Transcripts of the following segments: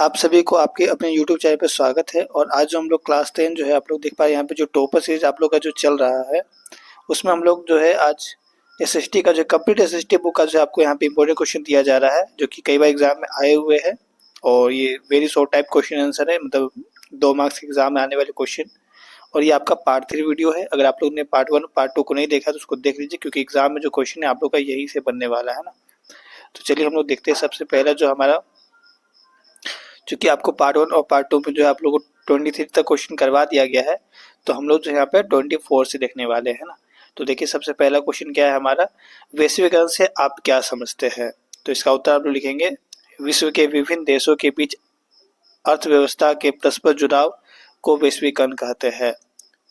आप सभी को आपके अपने यूट्यूब चैनल पर स्वागत है। और आज जो हम लोग क्लास 10 जो है आप लोग देख पा रहे हैं यहाँ पे जो टॉपर सीरीज आप लोग का जो चल रहा है उसमें हम लोग जो है आज एसएसटी का जो कंप्लीट एसएसटी बुक का जो आपको यहाँ पे इंपॉर्टेंट क्वेश्चन दिया जा रहा है जो कि कई बार एग्जाम में आए हुए हैं। और ये very short type question answer है, मतलब 2 मार्क्स के एग्जाम में आने वाले क्वेश्चन। और ये आपका पार्ट 3 वीडियो है। अगर आप लोग ने पार्ट 1 पार्ट 2 को नहीं देखा तो उसको देख लीजिए, क्योंकि एग्जाम में जो क्वेश्चन है आप लोग का यही से बनने वाला है ना। तो चलिए हम लोग देखते हैं। सबसे पहला जो हमारा, चूंकि आपको पार्ट 1 और पार्ट 2 में जो है आप लोगों को 23 तक क्वेश्चन करवा दिया गया है, तो हम लोग जो यहाँ पे 24 से देखने वाले हैं ना। तो देखिए सबसे पहला क्वेश्चन क्या है हमारा, वैश्वीकरण से आप क्या समझते हैं। तो इसका उत्तर आप लोग लिखेंगे, विश्व के विभिन्न देशों के बीच अर्थव्यवस्था के परस्पर जुड़ाव को वैश्वीकरण कहते हैं।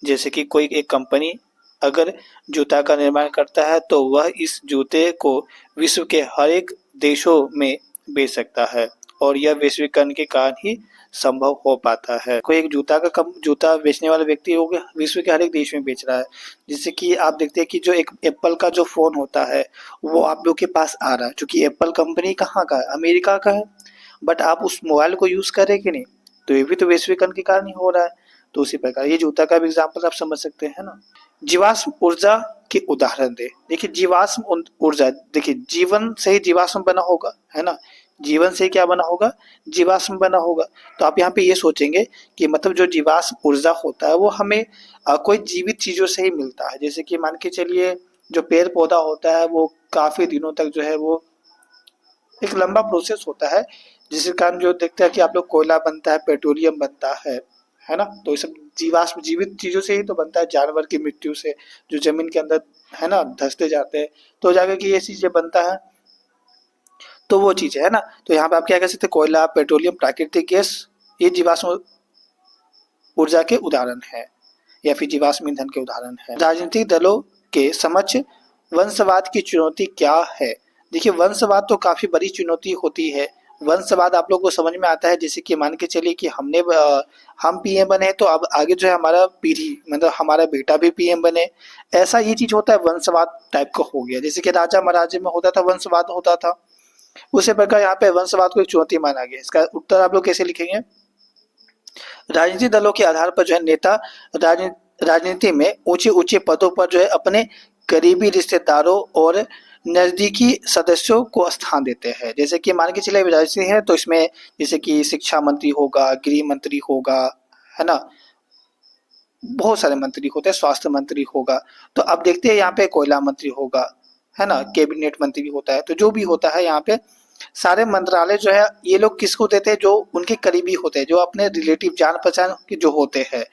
जैसे कि कोई एक कंपनी अगर जूता का निर्माण करता है तो वह इस जूते को विश्व के हर एक देशों में बेच सकता है, और यह वैश्वीकरण के कारण ही संभव हो पाता है। कोई एक जूता बेचने वाला व्यक्ति हो गया, विश्व के हर एक देश में बेच रहा है। जिससे कि आप देखते हैं कि जो एक एप्पल का जो फोन होता है वो आप लोग के पास आ रहा है, क्योंकि एप्पल कंपनी कहाँ का है, अमेरिका का है। बट आप उस मोबाइल को यूज करें कि नहीं, तो ये भी तो वैश्वीकरण के कारण ही हो रहा है। तो उसी प्रकार ये जूता का भी एग्जाम्पल आप समझ सकते हैं ना। जीवाश्म ऊर्जा के उदाहरण दे। देखिए जीवाश्म ऊर्जा, देखिए जीवन से ही जीवाश्म बना होगा, है ना। जीवन से क्या बना होगा, जीवाश्म बना होगा। तो आप यहाँ पे ये सोचेंगे कि मतलब जो जीवाश्म ऊर्जा होता है वो हमें कोई जीवित चीजों से ही मिलता है। जैसे कि मान के चलिए जो पेड़ पौधा होता है वो काफी दिनों तक जो है वो एक लंबा प्रोसेस होता है, जिसके कारण जो देखते हैं कि आप लोग कोयला बनता है, पेट्रोलियम बनता है ना। तो ये सब जीवाश्म जीवित चीजों से ही तो बनता है, जानवर की मृत्यु से जो जमीन के अंदर है ना धंसते जाते हैं, तो जाकर के ये चीजें बनता है। तो वो चीज है ना। तो यहाँ पे आप क्या कह सकते हैं, कोयला, पेट्रोलियम, प्राकृतिक गैस, ये जीवाश्म ऊर्जा के उदाहरण है, या फिर जीवाश्म ईंधन के उदाहरण है। राजनीतिक दलों के समक्ष वंशवाद की चुनौती क्या है। देखिए वंशवाद तो काफी बड़ी चुनौती होती है। वंशवाद आप लोग को समझ में आता है, जैसे कि मान के चलिए कि हम पीएम बने तो अब आगे जो है हमारा पीढ़ी, मतलब हमारा बेटा भी पीएम बने, ऐसा ये चीज होता है। वंशवाद टाइप का हो गया, जैसे कि राजा महाराजे में होता था, वंशवाद होता था। उसी प्रकार यहाँ पे वंशवाद को एक चुनौती माना गया। इसका उत्तर आप लोग कैसे लिखेंगे, राजनीतिक दलों के आधार पर जो है नेता राजनीति में ऊंचे ऊंचे पदों पर जो है अपने करीबी रिश्तेदारों और नजदीकी सदस्यों को स्थान देते हैं। जैसे कि मान के चलिए राजनीति है तो इसमें जैसे कि शिक्षा मंत्री होगा, गृह मंत्री होगा, है ना, बहुत सारे मंत्री होते हैं, स्वास्थ्य मंत्री होगा। तो अब देखते हैं यहाँ पे कोयला मंत्री होगा, है ना, कैबिनेट मंत्री होता है। तो जो भी होता है यहाँ पे सारे मंत्रालय जो है ये लोग किसको देते हैं, जो उनके करीबी होते हैं, जो अपने रिलेटिव जान पहचान के जो होते हैं,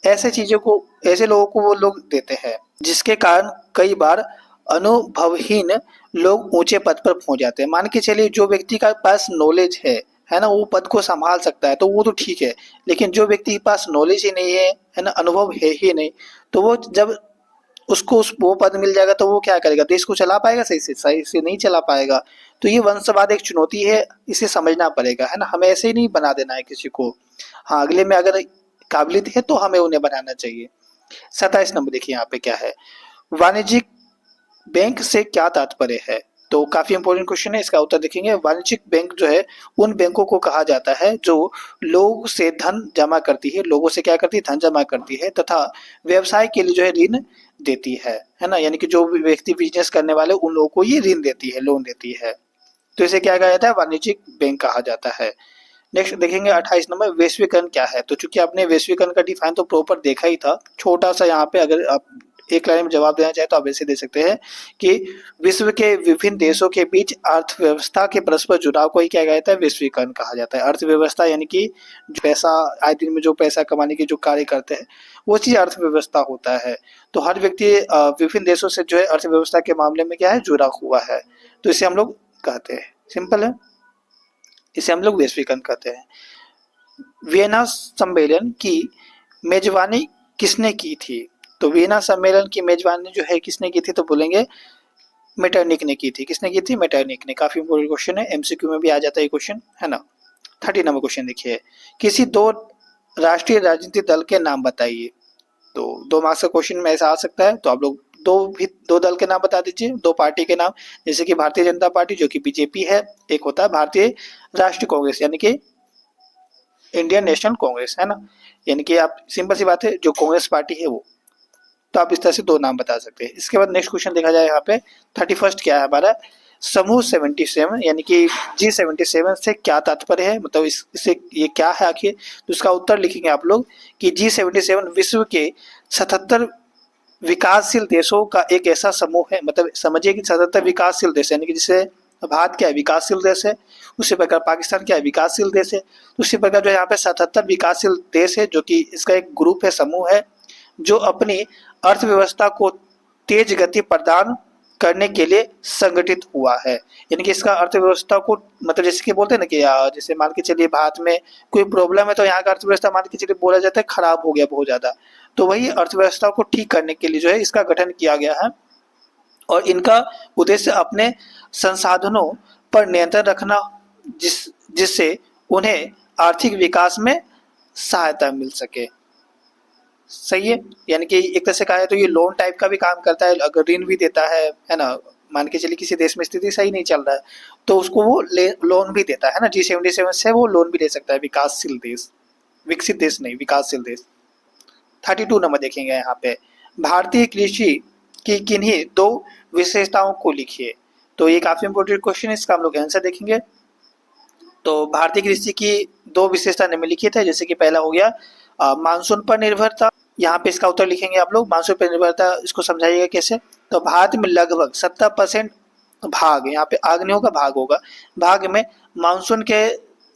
ऐसे चीजों को, ऐसे लोगों को वो लोग देते हैं। जिसके कारण कई बार अनुभवहीन लोग ऊंचे पद पर पहुंच जाते हैं। मान के चलिए जो व्यक्ति का पास नॉलेज है ना, वो पद को संभाल सकता है तो वो तो ठीक है। लेकिन जो व्यक्ति के पास नॉलेज ही नहीं है ना, अनुभव है ही नहीं, तो वो जब उसको वो पद मिल जाएगा तो वो क्या करेगा, देश को चला पाएगा, सही से नहीं चला पाएगा। तो ये वंशवाद एक चुनौती है, इसे समझना पड़ेगा, है ना। हमें ऐसे ही नहीं बना देना है किसी को। हाँ, अगले में अगर काबिलियत है तो हमें उन्हें बनाना चाहिए। 27 नंबर देखिए यहाँ पे क्या है, वाणिज्यिक बैंक से क्या तात्पर्य है। तो काफी इंपॉर्टेंट क्वेश्चन है, इसका उत्तर देखेंगे। वाणिज्यिक बैंक जो है उन बैंकों को कहा जाता है जो लोग से धन जमा करती है, लोगों से क्या करती है, धन जमा करती है तथा व्यवसाय के लिए जो है ऋण देती है ना। यानी कि जो व्यक्ति बिजनेस करने वाले उन लोगों को ये ऋण देती है, लोन देती है। तो इसे क्या कहा जाता है, वाणिज्यिक बैंक कहा जाता है। नेक्स्ट देखेंगे 28 नंबर, वैश्वीकरण क्या है। तो चूंकि आपने वैश्वीकरण का डिफाइन तो प्रॉपर देखा ही था, छोटा सा यहाँ पे अगर आप एक लाइन में जवाब देना चाहे तो आप ऐसे दे सकते हैं कि विश्व के विभिन्न देशों के बीच अर्थव्यवस्था के परस्पर जुड़ाव को ही क्या कहता है, वैश्वीकरण कहा जाता है। अर्थव्यवस्था यानी कि जो पैसा आए दिन में जो पैसा कमाने के जो कार्य करते हैं वो चीज अर्थव्यवस्था होता है। तो हर व्यक्ति विभिन्न देशों से जो है अर्थव्यवस्था के मामले में क्या है, जुड़ा हुआ है। तो इसे हम लोग कहते हैं, सिंपल है, इसे हम लोग वैश्वीकरण कहते हैं। वियना सम्मेलन की मेजबानी किसने की थी। तो वियना सम्मेलन की मेजबानी जो है किसने की थी, तो बोलेंगे मेटरनिक ने की थी। किसने की थी, मेटरनिक ने। काफी इंपोर्टेंट क्वेश्चन है, एमसीक्यू में भी आ जाता है ये क्वेश्चन, है ना। 30 नंबर क्वेश्चन देखिए, किसी 2 राष्ट्रीय राजनीतिक दल के नाम बताइए। तो 2 मार्क्स का क्वेश्चन में ऐसा आ सकता है, तो आप लोग दो दल के नाम बता दीजिए, 2 पार्टी के नाम। जैसे कि भारतीय जनता पार्टी जो कि बीजेपी है, एक होता है भारतीय राष्ट्रीय कांग्रेस यानी कि इंडियन नेशनल कांग्रेस, है ना, यानी कि आप सिंपल सी बात है, जो कांग्रेस पार्टी है वो। तो आप इस तरह से दो नाम बता सकते हैं। इसके बाद नेक्स्ट क्वेश्चन देखा जाए यहाँ पे 31 क्या है हमारा, समूह 77 यानी कि G77 से क्या तात्पर्य है, मतलब इससे ये क्या है आखिर। तो इसका उत्तर लिखेंगे आप लोग कि G77 विश्व के 77 विकासशील देशों का एक ऐसा समूह है, मतलब समझिए कि 77 विकासशील देश यानी कि जैसे भारत क्या है विकासशील देश है, उसी प्रकार पाकिस्तान क्या है विकासशील देश है, उसी प्रकार जो यहाँ पे 77 विकासशील देश है, जो कि इसका एक ग्रुप है, समूह है, जो अपनी अर्थव्यवस्था को तेज गति प्रदान करने के लिए संगठित हुआ है। यानी कि इसका अर्थव्यवस्था को, मतलब जैसे कि बोलते हैं ना कि जैसे मान के चलिए भारत में कोई प्रॉब्लम है तो यहाँ का अर्थव्यवस्था मान के चलिए बोला जाता है खराब हो गया बहुत ज्यादा, तो वही अर्थव्यवस्था को ठीक करने के लिए जो है इसका गठन किया गया है। और इनका उद्देश्य अपने संसाधनों पर नियंत्रण रखना, जिससे उन्हें आर्थिक विकास में सहायता मिल सके। सही है, यानी कि एक तरह से कहा है तो ये लोन टाइप का भी काम करता है, अगर ऋण भी देता है ना। मान के चलिए किसी देश में स्थिति सही नहीं चल रहा है तो उसको वो लोन भी देता है ना, G77 से वो लोन भी ले सकता है, विकासशील देश, विकसित देश नहीं, विकासशील देश। 32 नंबर देखेंगे यहाँ पे, भारतीय कृषि की किन्हीं दो विशेषताओं को लिखिए। तो ये काफी इंपॉर्टेंट क्वेश्चन है, इसका हम लोग आंसर देखेंगे। तो भारतीय कृषि की दो विशेषता निम्नलिखित है, जैसे कि पहला हो गया मानसून पर निर्भरता। यहाँ पे इसका उत्तर लिखेंगे आप लोग, मानसून पर निर्भरता इसको समझाइएगा कैसे। तो भारत में लगभग 70% भाग, यहाँ पे आग्नेयों का भाग होगा, भाग में मानसून के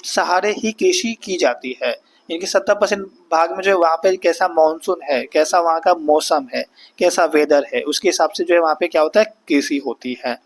सहारे ही कृषि की जाती है। यानी 70% भाग में जो है वहाँ पे कैसा मानसून है, कैसा वहाँ का मौसम है, कैसा वेदर है, उसके हिसाब से जो है वहाँ पे क्या होता है, कृषि होती है।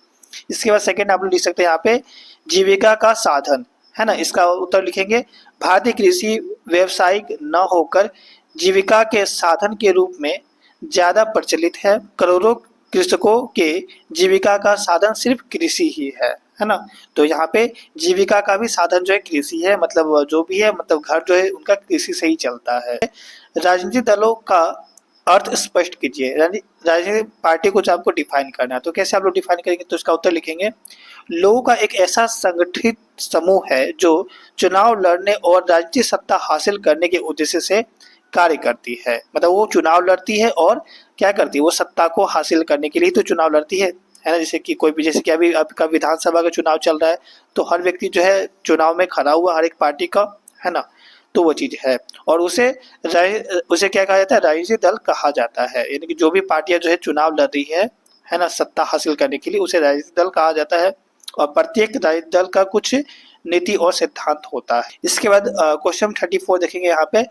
इसके बाद सेकंड आप लोग लिख सकते हैं यहाँ पे जीविका का साधन, है ना। इसका उत्तर लिखेंगे भारतीय कृषि व्यवसायिक न होकर जीविका के साधन के रूप में ज्यादा प्रचलित है। करोड़ों कृषकों के जीविका का साधन सिर्फ कृषि ही है ना। तो यहाँ पे जीविका का भी साधन जो है कृषि है, मतलब जो भी है, मतलब घर जो है उनका कृषि से ही चलता है। राजनीतिक दलों का अर्थ स्पष्ट कीजिए, राजनीतिक पार्टी को आपको डिफाइन करना है, तो कैसे आप लोग डिफाइन करेंगे। तो इसका उत्तर लिखेंगे लोगों का एक ऐसा संगठित समूह है जो चुनाव लड़ने और राजनीतिक सत्ता हासिल करने के उद्देश्य से कार्य करती है। मतलब वो चुनाव लड़ती है और क्या करती है, वो सत्ता को हासिल करने के लिए तो चुनाव लड़ती है ना। जैसे कि कोई भी, जैसे कि अभी आपका विधानसभा का चुनाव चल रहा है तो हर व्यक्ति जो है चुनाव में खड़ा हुआ हर एक पार्टी का, है ना। तो वो चीज है, और उसे क्या कहा जाता है, राजनीतिक दल कहा जाता है। यानी कि जो भी पार्टियां जो है चुनाव लड़ रही है ना, सत्ता हासिल करने के लिए, उसे राजनीतिक दल कहा जाता है। और प्रत्येक राजनीतिक दल का कुछ नीति और सिद्धांत होता है। इसके बाद क्वेश्चन 34 देखेंगे यहाँ पे,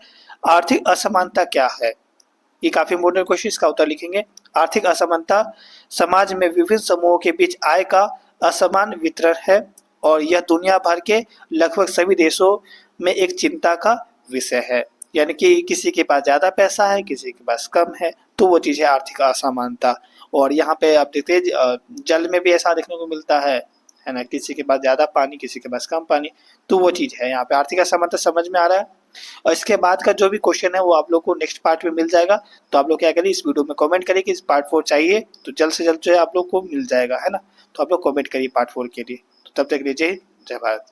आर्थिक असमानता क्या है। ये काफी इंपोर्टेंट क्वेश्चन, इसका उत्तर लिखेंगे आर्थिक असमानता समाज में विभिन्न समूहों के बीच आय का असमान वितरण है, और यह दुनिया भर के लगभग सभी देशों में एक चिंता का विषय है। यानी कि किसी के पास ज्यादा पैसा है, किसी के पास कम है, तो वो चीज है आर्थिक असमानता। और यहाँ पे आप देखते हैं जल में भी ऐसा देखने को मिलता है ना, किसी के पास ज्यादा पानी, किसी के पास कम पानी, तो वो चीज है यहाँ पे आर्थिक असमानता। समझ में आ रहा है। और इसके बाद का जो भी क्वेश्चन है वो आप लोग को नेक्स्ट पार्ट में मिल जाएगा। तो आप लोग क्या करिए, इस वीडियो में कमेंट करिए कि इस पार्ट 4 चाहिए, तो जल्द से जल्द जो है आप लोग को मिल जाएगा, है ना। तो आप लोग कमेंट करिए पार्ट 4 के लिए। तो तब तक के लिए जय हिंद, जय भारत।